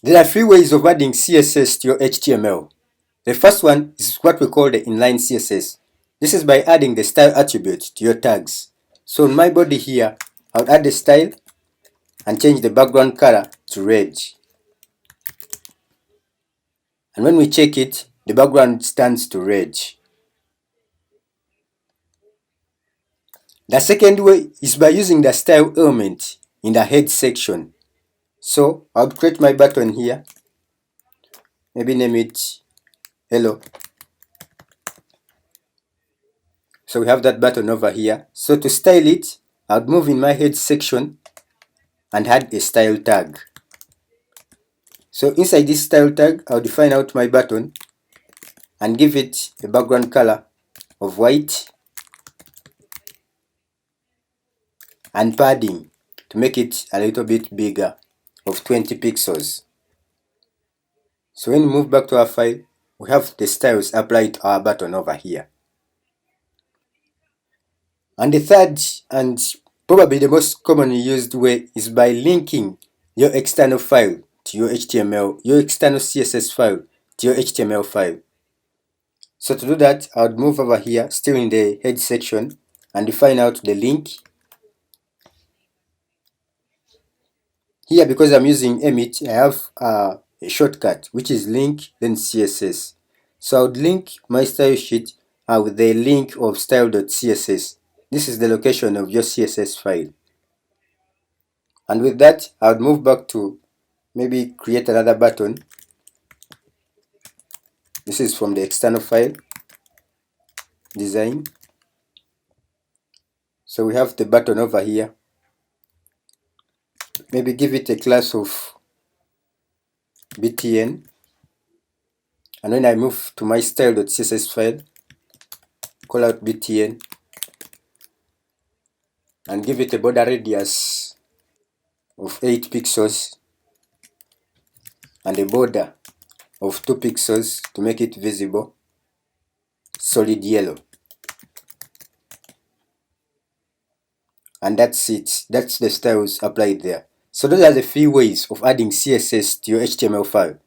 There are three ways of adding CSS to your HTML. The first one is what we call the inline CSS. This is by adding the style attribute to your tags. So on my body here, I'll add the style and change the background color to red. And when we check it, the background turns to red. The second way is by using the style element in the head section. So I'll create my button here, maybe name it hello. So we have that button over here. So to style it, I'll move in my head section and add a style tag. So inside this style tag, I'll define out my button and give it a background color of white and padding to make it a little bit bigger of 20 pixels. So when we move back to our file, we have the styles applied to our button over here. And the third and probably the most commonly used way is by linking your external file to your HTML, your external CSS file to your HTML file. So to do that, I would move over here, still in the head section, and define out the link. Here, because I'm using Emmet, I have a shortcut, which is link, then CSS. So I would link my style sheet with the link of style.css. This is the location of your CSS file. And with that, I would move back to maybe create another button. This is from the external file, design. So we have the button over here. Maybe give it a class of btn. And when I move to my style.css file, call out btn and give it a border radius of 8 pixels and a border of 2 pixels to make it visible, solid yellow. And that's it. That's the styles applied there. So those are the three ways of adding CSS to your HTML file.